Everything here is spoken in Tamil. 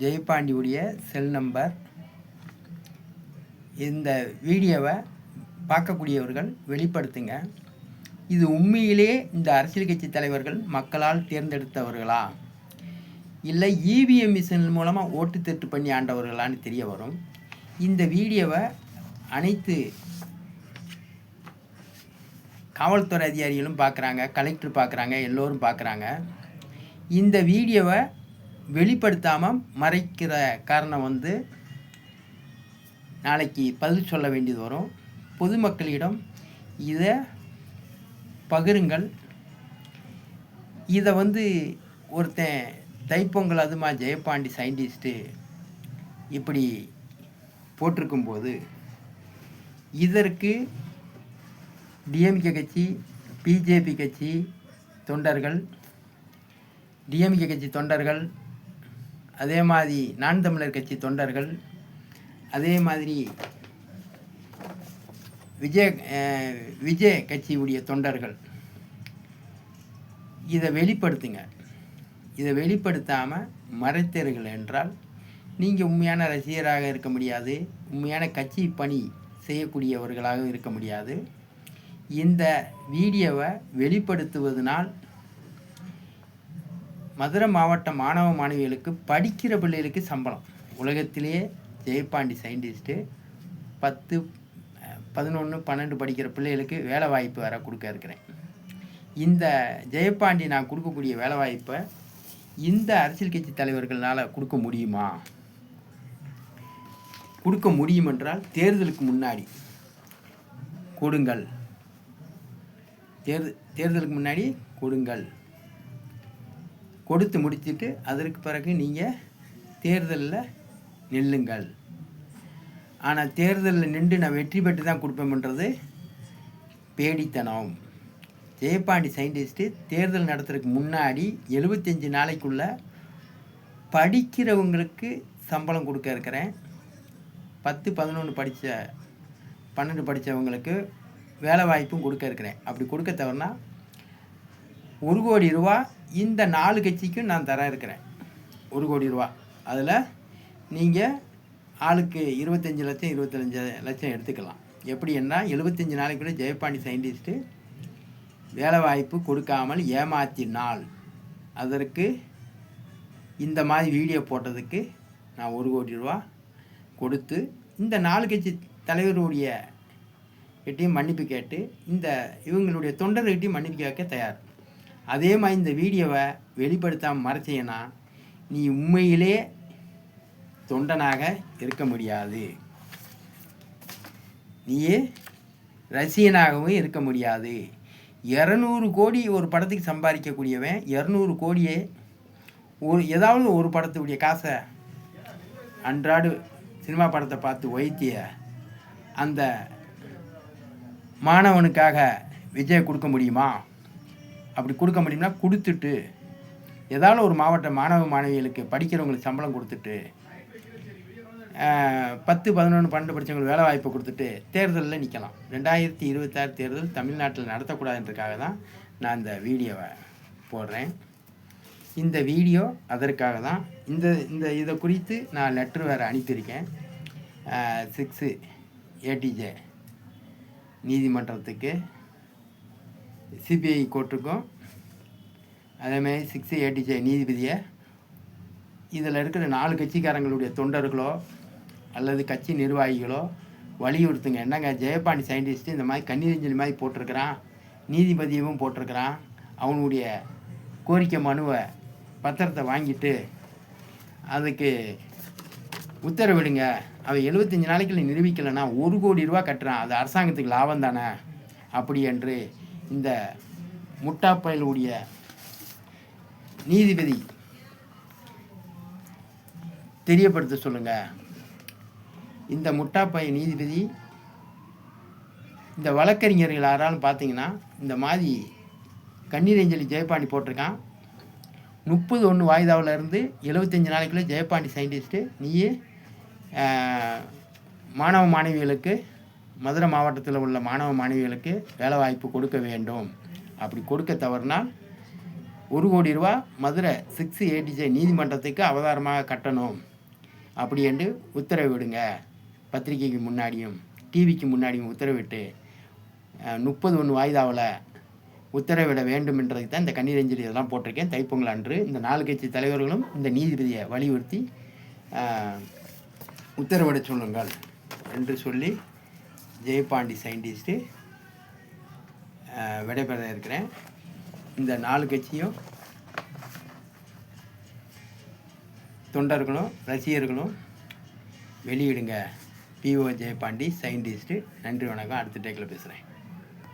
ஜெயபாண்டியுடைய செல் நம்பர். இந்த வீடியோவை பார்க்கக்கூடியவர்கள் வெளிப்படுத்துங்க. இது உண்மையிலே இந்த அரசியல் கட்சி தலைவர்கள் மக்களால் தேர்ந்தெடுத்தவர்களா, இல்லை இவிஎம் மிஷின் மூலமாக ஓட்டு திருட்டு பண்ணி ஆண்டவர்களான்னு தெரிய வரும். இந்த வீடியோவை அனைத்து காவல்துறை அதிகாரிகளும் பார்க்குறாங்க, கலெக்டர் பார்க்குறாங்க, எல்லோரும் பார்க்குறாங்க. இந்த வீடியோவை வெளிப்படுத்தாமல் மறைக்கிற காரணம் நாளைக்கு பதில் சொல்ல வேண்டியது வரும். பொதுமக்களிடம் இதை பகிருங்கள். இதை ஒருத்தன் தைப்பொங்கல் அதுமா ஜெயபாண்டி சயின்டிஸ்ட்டு இப்படி போட்டிருக்கும்போது இதற்கு டிஎம்கே கட்சி, பிஜேபி கட்சி தொண்டர்கள், டிஎம்கே கட்சி தொண்டர்கள், அதே மாதிரி நான் தமிழர் கட்சி தொண்டர்கள், அதே மாதிரி விஜய் கட்சியுடைய தொண்டர்கள் இதை வெளிப்படுத்துங்க. இதை வெளிப்படுத்தாமல் மறைத்தீர்கள் என்றால் நீங்கள் உண்மையான ரசிகராக இருக்க முடியாது, உண்மையான கட்சி பணி செய்யக்கூடியவர்களாக இருக்க முடியாது. இந்த வீடியோவை வெளிப்படுத்துவதனால் மதுரை மாவட்ட மாணவ மாணவிகளுக்கு, படிக்கிற பிள்ளைகளுக்கு சம்பளம். உலகத்திலேயே ஜெயபாண்டி சயின்டிஸ்ட்டு 10, 11, 12 படிக்கிற பிள்ளைகளுக்கு வேலை வாய்ப்பு வர கொடுக்க இருக்கிறேன். இந்த ஜெயபாண்டி நான் கொடுக்கக்கூடிய வேலை வாய்ப்பை இந்த அரசியல் கட்சி தலைவர்களால் கொடுக்க முடியுமா? கொடுக்க முடியும் என்றால் தேர்தலுக்கு முன்னாடி கொடுங்கள். தேர்தலுக்கு முன்னாடி கொடுங்கள். கொடுத்து முடிச்சுட்டு அதற்கு பிறகு நீங்கள் தேர்தலில் நில்லுங்கள். ஆனால் தேர்தலில் நின்று நான் வெற்றி பெற்று தான் கொடுப்பேன்ன்றது பேடித்தனம். ஜெயபாண்டி சயின்டிஸ்ட்டு தேர்தல் நடத்துறதுக்கு முன்னாடி 75 நாளைக்குள்ளே படிக்கிறவங்களுக்கு சம்பளம் கொடுக்க இருக்கிறேன். 10, 11 படித்த 12 படித்தவங்களுக்கு வேலை வாய்ப்பும் கொடுக்க இருக்கிறேன். அப்படி கொடுக்க தவறுனா 1 கோடி ரூபா இந்த 4 கட்சிக்கும் நான் தர இருக்கிறேன். 1 கோடி ரூபா. அதில் நீங்கள் ஆளுக்கு 25 லட்சம் 25 லட்சம் எடுத்துக்கலாம். எப்படின்னா 75 நாளைக்குள்ளே ஜெயபாண்டி சயின்டிஸ்ட்டு வேலை வாய்ப்பு கொடுக்காமல் ஏமாற்றினால் அதற்கு இந்த மாதிரி வீடியோ போட்டதுக்கு நான் 1 கோடி ரூபா கொடுத்து இந்த 4 கட்சி தலைவருடைய கிட்டையும் மன்னிப்பு கேட்டு இவங்களுடைய தொண்டர்கிட்டையும் மன்னிப்பு கேட்க தயார். அதே மாதிரி இந்த வீடியோவை வெளிப்படுத்தாமல் மறைச்சேன்னா நீ உண்மையிலே தொண்டனாக இருக்க முடியாது, நீயே ரசிகனாகவும் இருக்க முடியாது. 200 கோடி ஒரு படத்துக்கு சம்பாதிக்கக்கூடியவன் 200 கோடியே ஏதாவது ஒரு படத்துடைய காசை அன்றாடு சினிமா படத்தை பார்த்து வைத்திய அந்த மாணவனுக்காக விஜய் கொடுக்க முடியுமா? அப்படி கொடுக்க முடியும்னா கொடுத்துட்டு ஏதாவது ஒரு மாவட்ட மாணவ மாணவிகளுக்கு படிக்கிறவங்களுக்கு சம்பளம் கொடுத்துட்டு 10, 11, 12 படித்தவங்களுக்கு வேலை வாய்ப்பு கொடுத்துட்டு தேர்தலில் நிற்கலாம். 2026 தேர்தல் தமிழ்நாட்டில் நடத்தக்கூடாதுன்றதுக்காக தான் நான் இந்த வீடியோவை போடுறேன். இந்த வீடியோ அதற்காக தான். இதை குறித்து நான் லெட்ரு வேறு அனுப்பியிருக்கேன். 6 ATJ நீதிமன்றத்துக்கு, சிபிஐ கோர்ட்டுக்கும், அதேமாதிரி 6 ATJ நீதிபதியை இதில் இருக்கிற 4 கட்சிக்காரங்களுடைய தொண்டர்களோ அல்லது கட்சி நிர்வாகிகளோ வலியுறுத்துங்க. என்னங்க ஜெயபாண்டி சயின்டிஸ்ட்டு இந்த மாதிரி கண்ணீரஞ்சலி மாதிரி போட்டிருக்கிறான், நீதிபதியவும் போட்டிருக்கிறான், அவனுடைய கோரிக்கை மனுவை பத்திரத்தை வாங்கிட்டு அதுக்கு உத்தரவிடுங்க. அவன் 75 நாளைக்குள்ள நிரூபிக்கலைன்னா 1 கோடி ரூபா கட்டுறான், அது அரசாங்கத்துக்கு லாபம் தானே அப்படி என்று இந்த முட்டாப்பயலுடைய நீதிபதி தெரியப்படுத்த சொல்லுங்கள். இந்த முட்டாப்பய நீதிபதி இந்த வழக்கறிஞர்கள் யாராலும் பார்த்தீங்கன்னா இந்த மாதிரி கண்ணீரஞ்சலி ஜெயபாண்டி போட்டிருக்கான். 30/1 வாய்தாவில் இருந்து 75 நாளைக்குள்ளே ஜெயபாண்டி சயின்டிஸ்ட்டு நீயே மாணவ மாணவிகளுக்கு, மதுரை மாவட்டத்தில் உள்ள மாணவ மாணவிகளுக்கு வேலை வாய்ப்பு கொடுக்க வேண்டும். அப்படி கொடுக்க தவறுனால் 1 கோடி ரூபா மதுரை 6 ATJ நீதிமன்றத்துக்கு அவதாரமாக கட்டணும். அப்படி என்று உத்தரவிடுங்க. பத்திரிகைக்கு முன்னாடியும் டிவிக்கு முன்னாடியும் உத்தரவிட்டு 30/1 வாய்தாவில் உத்தரவிட வேண்டும் என்றதுக்கு தான் இந்த கண்ணீர் அஞ்சலி இதெல்லாம் போட்டிருக்கேன். தைப்பொங்கல் அன்று இந்த 4 கட்சி தலைவர்களும் இந்த நீதிபதியை வலியுறுத்தி உத்தரவிட சொல்லுங்கள் என்று சொல்லி ஜெயபாண்டி சயின்டிஸ்ட்டு விடைபெற இருக்கிறேன். இந்த 4 கட்சியும் தொண்டர்களும் ரசிகர்களும் வெளியிடுங்க. PO Jayapandi scientist. நன்றி, வணக்கம். அடுத்த டேக்கில் பேசுகிறேன்.